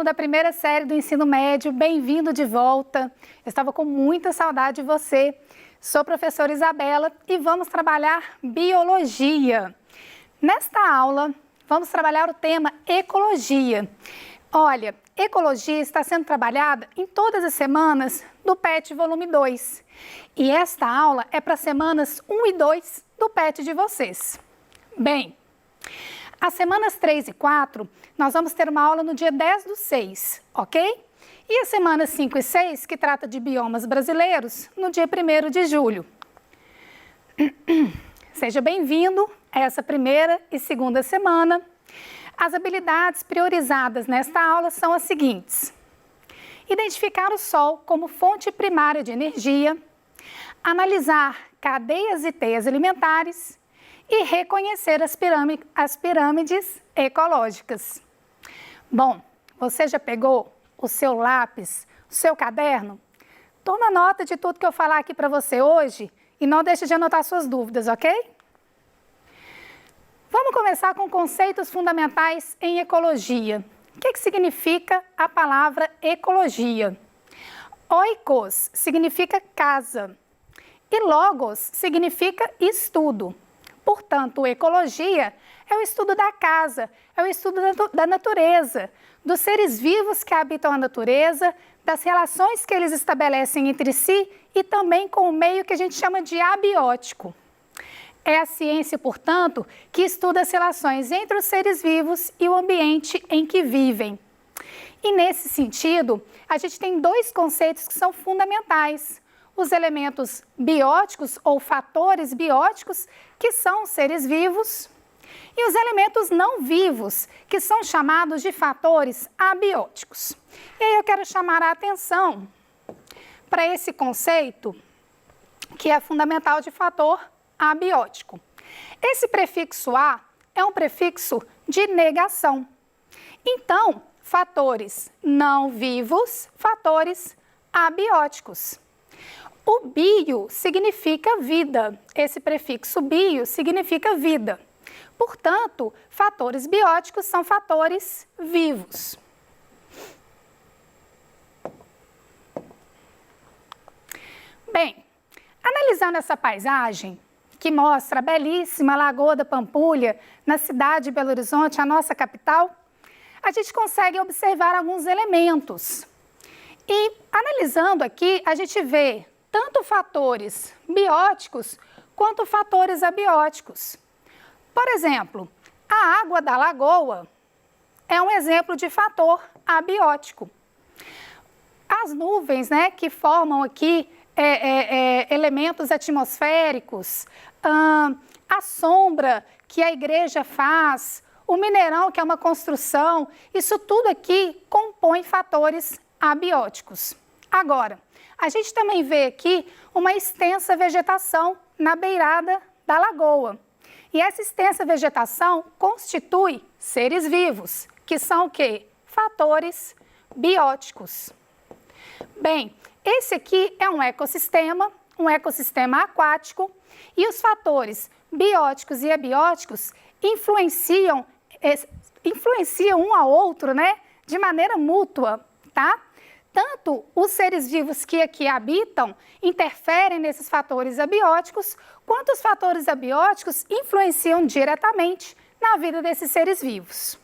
da primeira série do ensino médio, bem-vindo de volta. Eu estava com muita saudade de você. Sou a professora Isabela e vamos trabalhar biologia. Nesta aula, vamos trabalhar o tema ecologia. Olha, ecologia está sendo trabalhada em todas as semanas do PET volume 2. E esta aula é para semanas 1 e 2 do PET de vocês. Bem, as semanas 3 e 4, nós vamos ter uma aula no dia 10/6, ok? E as semanas 5 e 6, que trata de biomas brasileiros, no dia 1º de julho. Seja bem-vindo a essa primeira e segunda semana. As habilidades priorizadas nesta aula são as seguintes: identificar o Sol como fonte primária de energia, analisar cadeias e teias alimentares e reconhecer as pirâmides ecológicas. Bom, você já pegou o seu lápis, o seu caderno? Toma nota de tudo que eu falar aqui para você hoje e não deixe de anotar suas dúvidas, ok? Vamos começar com conceitos fundamentais em ecologia. O que significa a palavra ecologia? Oikos significa casa e logos significa estudo. Portanto, ecologia é o estudo da casa, é o estudo da natureza, dos seres vivos que habitam a natureza, das relações que eles estabelecem entre si e também com o meio que a gente chama de abiótico. É a ciência, portanto, que estuda as relações entre os seres vivos e o ambiente em que vivem. E nesse sentido, a gente tem dois conceitos que são fundamentais: os elementos bióticos ou fatores bióticos, que são os seres vivos, e os elementos não vivos, que são chamados de fatores abióticos. E aí eu quero chamar a atenção para esse conceito que é fundamental de fator abiótico. Esse prefixo a é um prefixo de negação. Então, fatores não vivos, fatores abióticos. O bio significa vida. Esse prefixo bio significa vida. Portanto, fatores bióticos são fatores vivos. Bem, analisando essa paisagem, que mostra a belíssima Lagoa da Pampulha, na cidade de Belo Horizonte, a nossa capital, a gente consegue observar alguns elementos. E analisando aqui, a gente vê tanto fatores bióticos quanto fatores abióticos. Por exemplo, a água da lagoa é um exemplo de fator abiótico. As nuvens, né, que formam aqui elementos atmosféricos, a sombra que a igreja faz, o mineirão que é uma construção, isso tudo aqui compõe fatores abióticos. Agora, a gente também vê aqui uma extensa vegetação na beirada da lagoa. E essa extensa vegetação constitui seres vivos, que são o quê? Fatores bióticos. Bem, esse aqui é um ecossistema aquático, e os fatores bióticos e abióticos influenciam um ao outro, né, de maneira mútua, tá? Tanto os seres vivos que aqui habitam interferem nesses fatores abióticos, quanto os fatores abióticos influenciam diretamente na vida desses seres vivos.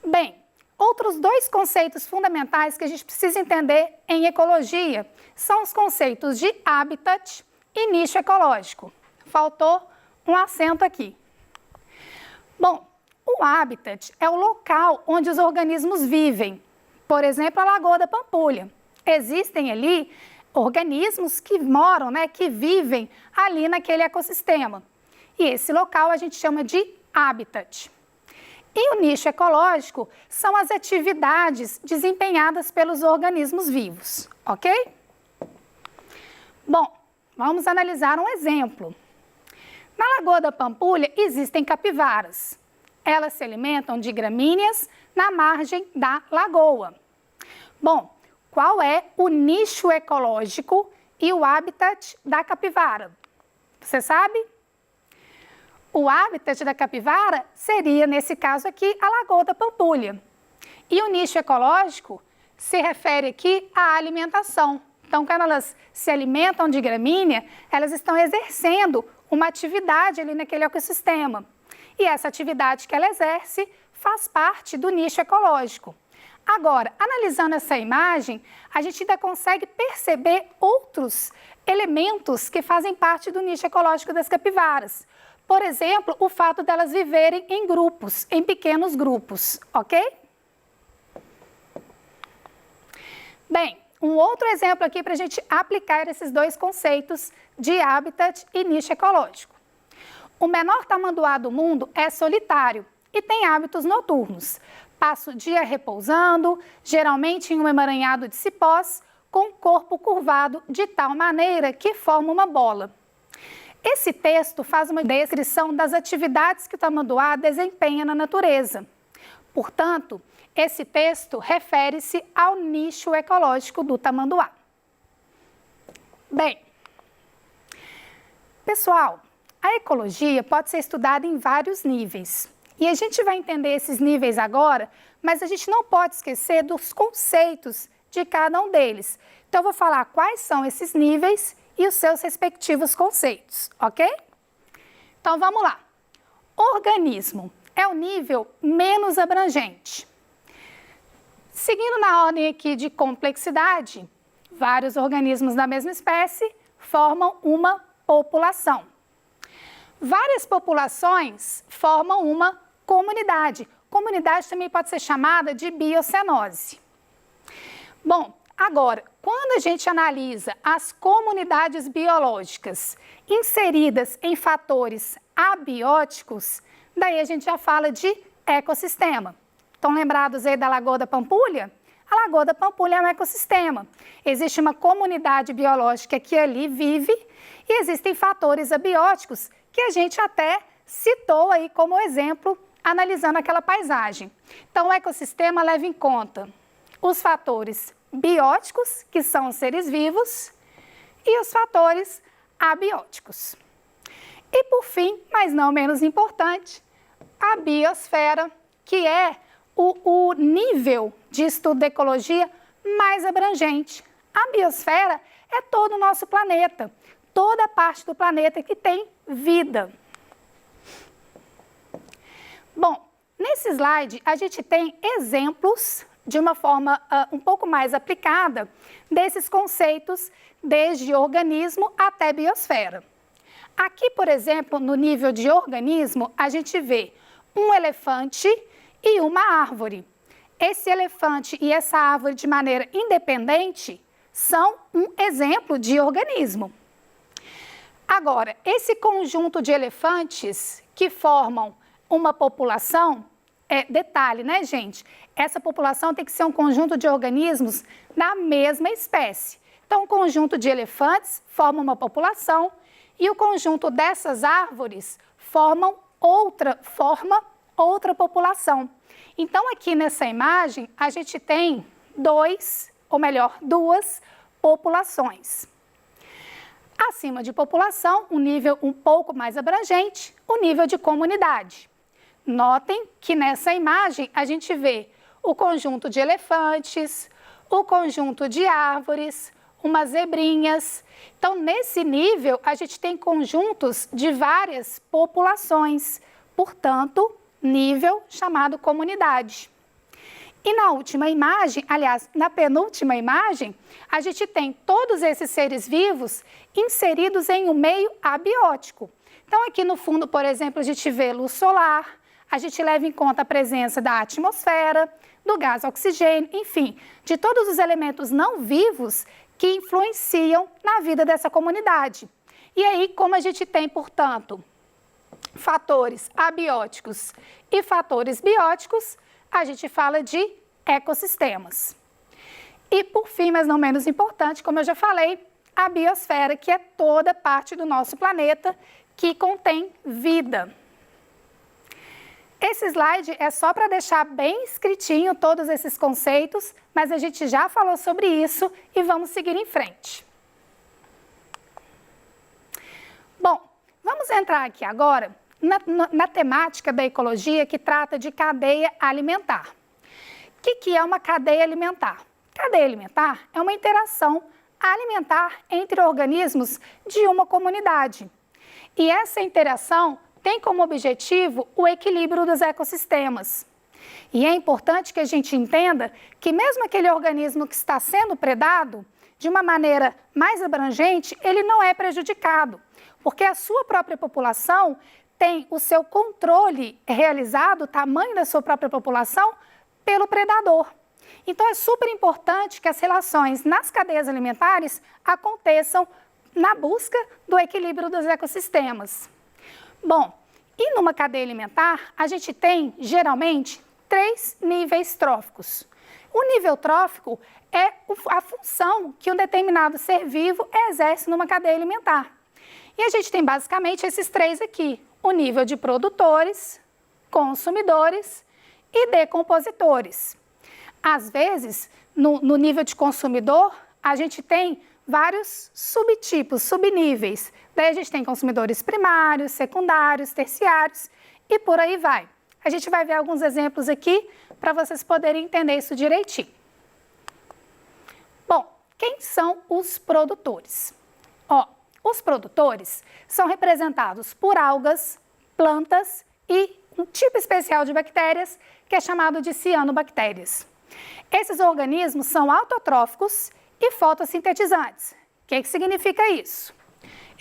Bem, outros dois conceitos fundamentais que a gente precisa entender em ecologia são os conceitos de habitat e nicho ecológico. Faltou um acento aqui. Bom, o habitat é o local onde os organismos vivem. Por exemplo, a Lagoa da Pampulha. Existem ali organismos que moram, né, que vivem ali naquele ecossistema. E esse local a gente chama de habitat. E o nicho ecológico são as atividades desempenhadas pelos organismos vivos, ok? Bom, vamos analisar um exemplo. Na Lagoa da Pampulha existem capivaras. Elas se alimentam de gramíneas na margem da lagoa. Bom, qual é o nicho ecológico e o habitat da capivara? Você sabe? O habitat da capivara seria, nesse caso aqui, a Lagoa da Pampulha. E o nicho ecológico se refere aqui à alimentação. Então, quando elas se alimentam de gramínea, elas estão exercendo uma atividade ali naquele ecossistema. E essa atividade que ela exerce faz parte do nicho ecológico. Agora, analisando essa imagem, a gente ainda consegue perceber outros elementos que fazem parte do nicho ecológico das capivaras. Por exemplo, o fato delas viverem em grupos, em pequenos grupos, ok? Bem, um outro exemplo aqui para a gente aplicar esses dois conceitos de habitat e nicho ecológico. O menor tamanduá do mundo é solitário e tem hábitos noturnos. Passa o dia repousando, geralmente em um emaranhado de cipós, com o corpo curvado de tal maneira que forma uma bola. Esse texto faz uma descrição das atividades que o tamanduá desempenha na natureza. Portanto, esse texto refere-se ao nicho ecológico do tamanduá. Bem, pessoal, a ecologia pode ser estudada em vários níveis. E a gente vai entender esses níveis agora, mas a gente não pode esquecer dos conceitos de cada um deles. Então, eu vou falar quais são esses níveis e os seus respectivos conceitos, ok? Então, vamos lá. Organismo é o nível menos abrangente. Seguindo na ordem aqui de complexidade, vários organismos da mesma espécie formam uma população. Várias populações formam uma comunidade. Comunidade também pode ser chamada de biocenose. Bom, agora, quando a gente analisa as comunidades biológicas inseridas em fatores abióticos, daí a gente já fala de ecossistema. Estão lembrados aí da Lagoa da Pampulha? A Lagoa da Pampulha é um ecossistema. Existe uma comunidade biológica que ali vive e existem fatores abióticos que a gente até citou aí como exemplo, analisando aquela paisagem. Então, o ecossistema leva em conta os fatores bióticos, que são os seres vivos, e os fatores abióticos. E, por fim, mas não menos importante, a biosfera, que é o nível de estudo da ecologia mais abrangente. A biosfera é todo o nosso planeta, toda a parte do planeta que tem vida. Bom, nesse slide a gente tem exemplos de uma forma um pouco mais aplicada desses conceitos, desde organismo até biosfera. Aqui, por exemplo, no nível de organismo, a gente vê um elefante e uma árvore. Esse elefante e essa árvore, de maneira independente, são um exemplo de organismo. Agora, esse conjunto de elefantes que formam uma população, detalhe, né, gente? Essa população tem que ser um conjunto de organismos da mesma espécie. Então, um conjunto de elefantes forma uma população e o conjunto dessas árvores forma outra população. Então, aqui nessa imagem, a gente tem duas populações. Acima de população, um nível um pouco mais abrangente, o nível de comunidade. Notem que nessa imagem a gente vê o conjunto de elefantes, o conjunto de árvores, umas zebrinhas. Então, nesse nível, a gente tem conjuntos de várias populações, portanto, nível chamado comunidade. E na última imagem, aliás, na penúltima imagem, a gente tem todos esses seres vivos inseridos em um meio abiótico. Então, aqui no fundo, por exemplo, a gente vê luz solar, a gente leva em conta a presença da atmosfera, do gás oxigênio, enfim, de todos os elementos não vivos que influenciam na vida dessa comunidade. E aí, como a gente tem, portanto, fatores abióticos e fatores bióticos, a gente fala de ecossistemas. E, por fim, mas não menos importante, como eu já falei, a biosfera, que é toda parte do nosso planeta que contém vida. Esse slide é só para deixar bem escritinho todos esses conceitos, mas a gente já falou sobre isso e vamos seguir em frente. Bom, vamos entrar aqui agora na temática da ecologia que trata de cadeia alimentar. O que é uma cadeia alimentar? Cadeia alimentar é uma interação alimentar entre organismos de uma comunidade. E essa interação tem como objetivo o equilíbrio dos ecossistemas. E é importante que a gente entenda que mesmo aquele organismo que está sendo predado, de uma maneira mais abrangente, ele não é prejudicado, porque a sua própria população tem o seu controle realizado, o tamanho da sua própria população, pelo predador. Então, é super importante que as relações nas cadeias alimentares aconteçam na busca do equilíbrio dos ecossistemas. Bom, e numa cadeia alimentar, a gente tem, geralmente, 3 níveis tróficos. O nível trófico é a função que um determinado ser vivo exerce numa cadeia alimentar. E a gente tem basicamente esses 3 aqui: o nível de produtores, consumidores e decompositores. Às vezes, no nível de consumidor, a gente tem vários subtipos, subníveis. Daí a gente tem consumidores primários, secundários, terciários e por aí vai. A gente vai ver alguns exemplos aqui para vocês poderem entender isso direitinho. Bom, quem são os produtores? Os produtores são representados por algas, plantas e um tipo especial de bactérias que é chamado de cianobactérias. Esses organismos são autotróficos e fotossintetizantes. O que significa isso?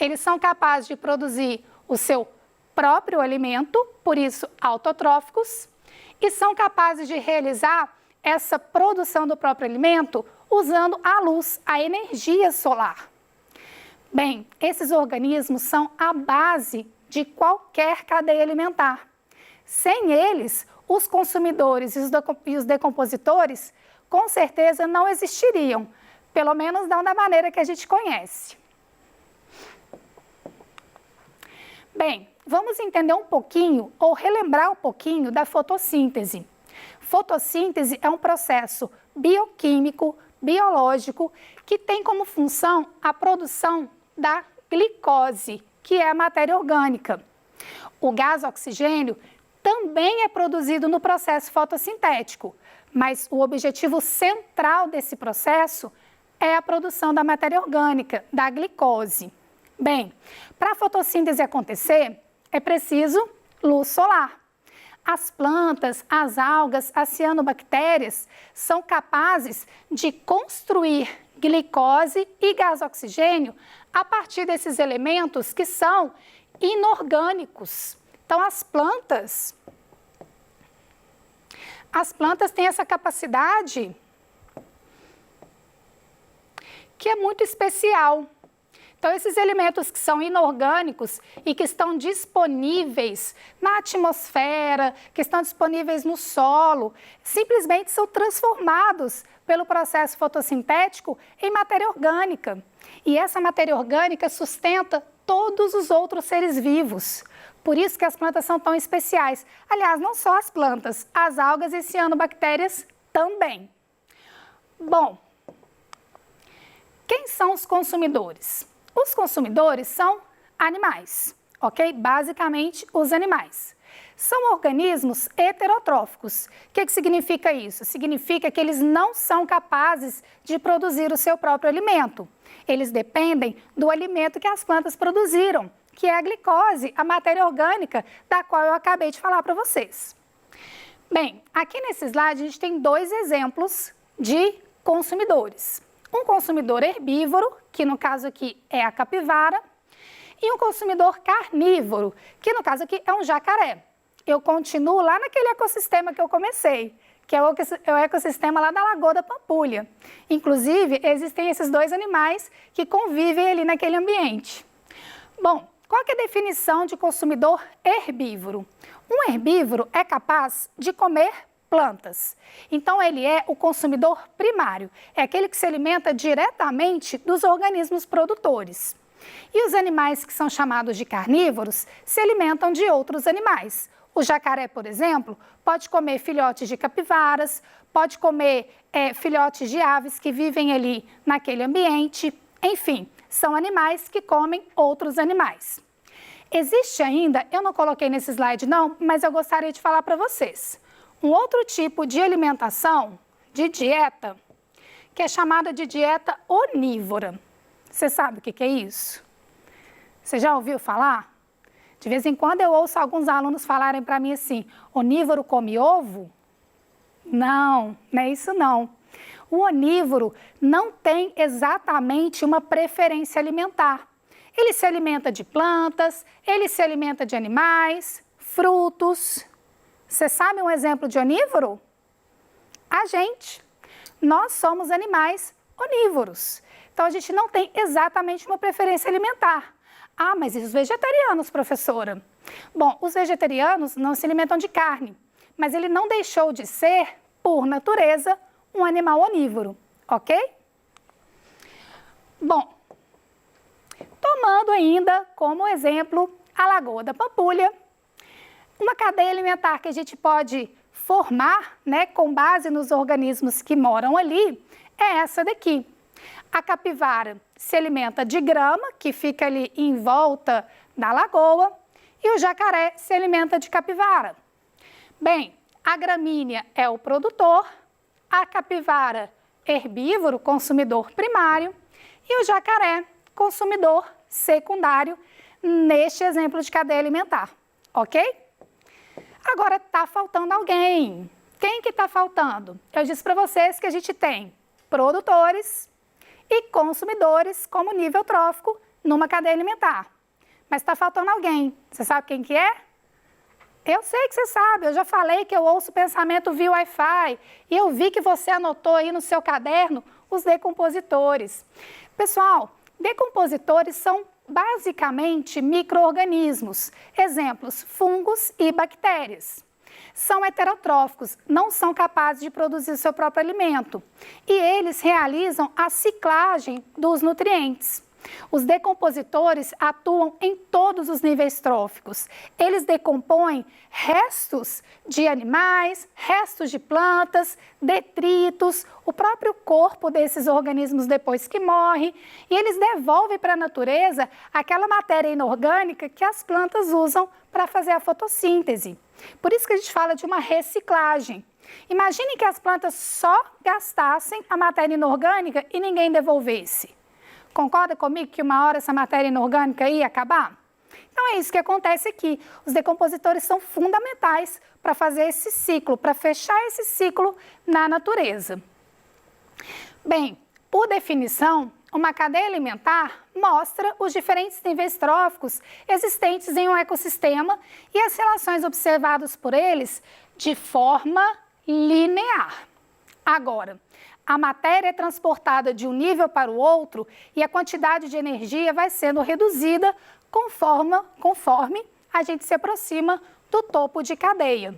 Eles são capazes de produzir o seu próprio alimento, por isso autotróficos, e são capazes de realizar essa produção do próprio alimento usando a luz, a energia solar. Bem, esses organismos são a base de qualquer cadeia alimentar. Sem eles, os consumidores e os decompositores, com certeza, não existiriam, pelo menos não da maneira que a gente conhece. Bem, vamos entender um pouquinho, ou relembrar um pouquinho da fotossíntese. Fotossíntese é um processo bioquímico, biológico, que tem como função a produção da glicose, que é a matéria orgânica. O gás oxigênio também é produzido no processo fotossintético, mas o objetivo central desse processo é a produção da matéria orgânica, da glicose. Bem, para a fotossíntese acontecer, é preciso luz solar. As plantas, as algas, as cianobactérias são capazes de construir glicose e gás oxigênio a partir desses elementos que são inorgânicos. Então, as plantas têm essa capacidade que é muito especial. Então, esses elementos que são inorgânicos e que estão disponíveis na atmosfera, que estão disponíveis no solo, simplesmente são transformados pelo processo fotossintético em matéria orgânica. E essa matéria orgânica sustenta todos os outros seres vivos. Por isso que as plantas são tão especiais. Aliás, não só as plantas, as algas e cianobactérias também. Bom, quem são os consumidores? Os consumidores são animais, ok? Basicamente, os animais. São organismos heterotróficos. O que significa isso? Significa que eles não são capazes de produzir o seu próprio alimento. Eles dependem do alimento que as plantas produziram, que é a glicose, a matéria orgânica, da qual eu acabei de falar para vocês. Bem, aqui nesse slide a gente tem 2 exemplos de consumidores. Um consumidor herbívoro, que no caso aqui é a capivara, e um consumidor carnívoro, que no caso aqui é um jacaré. Eu continuo lá naquele ecossistema que eu comecei, que é o ecossistema lá da Lagoa da Pampulha. Inclusive, existem esses 2 animais que convivem ali naquele ambiente. Bom, qual que é a definição de consumidor herbívoro? Um herbívoro é capaz de comer plantas. Então, ele é o consumidor primário, é aquele que se alimenta diretamente dos organismos produtores. E os animais que são chamados de carnívoros se alimentam de outros animais. O jacaré, por exemplo, pode comer filhotes de capivaras, pode comer filhotes de aves que vivem ali naquele ambiente. Enfim, são animais que comem outros animais. Existe ainda, eu não coloquei nesse slide não, mas eu gostaria de falar para vocês, um outro tipo de alimentação, de dieta, que é chamada de dieta onívora. Você sabe o que é isso? Você já ouviu falar? De vez em quando eu ouço alguns alunos falarem para mim assim, onívoro come ovo? Não, não é isso não. O onívoro não tem exatamente uma preferência alimentar. Ele se alimenta de plantas, ele se alimenta de animais, frutos. Você sabe um exemplo de onívoro? A gente. Nós somos animais onívoros. Então, a gente não tem exatamente uma preferência alimentar. Ah, mas e os vegetarianos, professora? Bom, os vegetarianos não se alimentam de carne, mas ele não deixou de ser, por natureza, um animal onívoro, ok? Bom, tomando ainda como exemplo a Lagoa da Pampulha, uma cadeia alimentar que a gente pode formar, né, com base nos organismos que moram ali, é essa daqui. A capivara se alimenta de grama, que fica ali em volta da lagoa, e o jacaré se alimenta de capivara. Bem, a gramínea é o produtor, a capivara herbívoro, consumidor primário, e o jacaré, consumidor secundário, neste exemplo de cadeia alimentar, ok? Agora está faltando alguém. Quem que está faltando? Eu disse para vocês que a gente tem produtores e consumidores como nível trófico numa cadeia alimentar. Mas está faltando alguém. Você sabe quem que é? Eu sei que você sabe, eu já falei que eu ouço pensamento via Wi-Fi e eu vi que você anotou aí no seu caderno os decompositores. Pessoal, decompositores são basicamente micro-organismos, exemplos, fungos e bactérias. São heterotróficos, não são capazes de produzir seu próprio alimento e eles realizam a ciclagem dos nutrientes. Os decompositores atuam em todos os níveis tróficos. Eles decompõem restos de animais, restos de plantas, detritos, o próprio corpo desses organismos depois que morre, e eles devolvem para a natureza aquela matéria inorgânica que as plantas usam para fazer a fotossíntese. Por isso que a gente fala de uma reciclagem. Imagine que as plantas só gastassem a matéria inorgânica e ninguém devolvesse. Concorda comigo que uma hora essa matéria inorgânica ia acabar? Então é isso que acontece aqui. Os decompositores são fundamentais para fazer esse ciclo, para fechar esse ciclo na natureza. Bem, por definição, uma cadeia alimentar mostra os diferentes níveis tróficos existentes em um ecossistema e as relações observadas por eles de forma linear. Agora, a matéria é transportada de um nível para o outro e a quantidade de energia vai sendo reduzida conforme a gente se aproxima do topo de cadeia.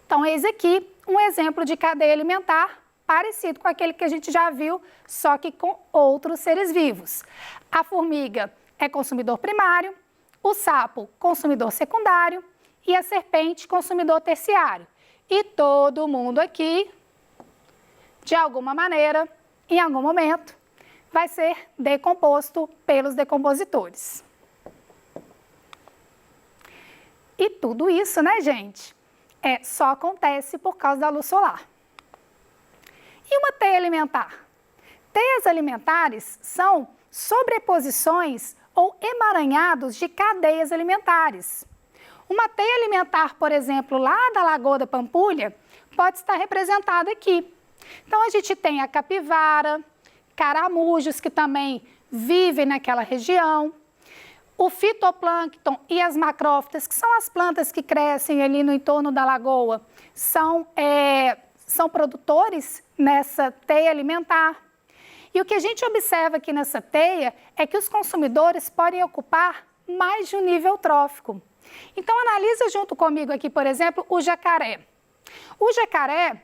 Então, eis aqui um exemplo de cadeia alimentar parecido com aquele que a gente já viu, só que com outros seres vivos. A formiga é consumidor primário, o sapo consumidor secundário e a serpente consumidor terciário. E todo mundo aqui, de alguma maneira, em algum momento, vai ser decomposto pelos decompositores. E tudo isso, né, gente, só acontece por causa da luz solar. E uma teia alimentar? Teias alimentares são sobreposições ou emaranhados de cadeias alimentares. Uma teia alimentar, por exemplo, lá da Lagoa da Pampulha, pode estar representada aqui. Então, a gente tem a capivara, caramujos que também vivem naquela região, o fitoplâncton e as macrófitas, que são as plantas que crescem ali no entorno da lagoa, são produtores nessa teia alimentar. E o que a gente observa aqui nessa teia é que os consumidores podem ocupar mais de um nível trófico. Então, analisa junto comigo aqui, por exemplo, o jacaré. O jacaré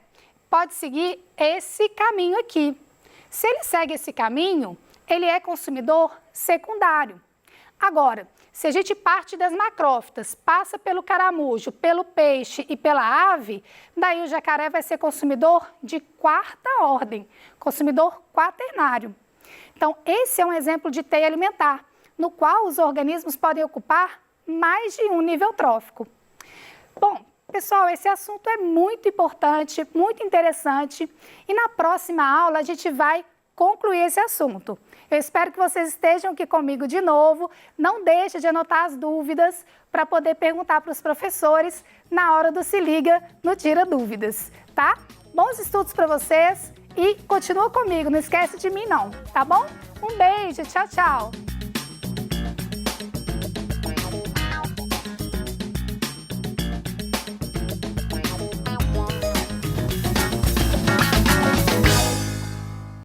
pode seguir esse caminho aqui. Se ele segue esse caminho, ele é consumidor secundário. Agora, se a gente parte das macrófitas, passa pelo caramujo, pelo peixe e pela ave, daí o jacaré vai ser consumidor de quarta ordem, consumidor quaternário. Então, esse é um exemplo de teia alimentar. no qual os organismos podem ocupar mais de um nível trófico. Bom, pessoal, esse assunto é muito importante, muito interessante, e na próxima aula a gente vai concluir esse assunto. Eu espero que vocês estejam aqui comigo de novo. Não deixe de anotar as dúvidas para poder perguntar para os professores na hora do Se Liga no Tira Dúvidas, tá? Bons estudos para vocês e continua comigo, não esquece de mim não, tá bom? Um beijo, tchau, tchau!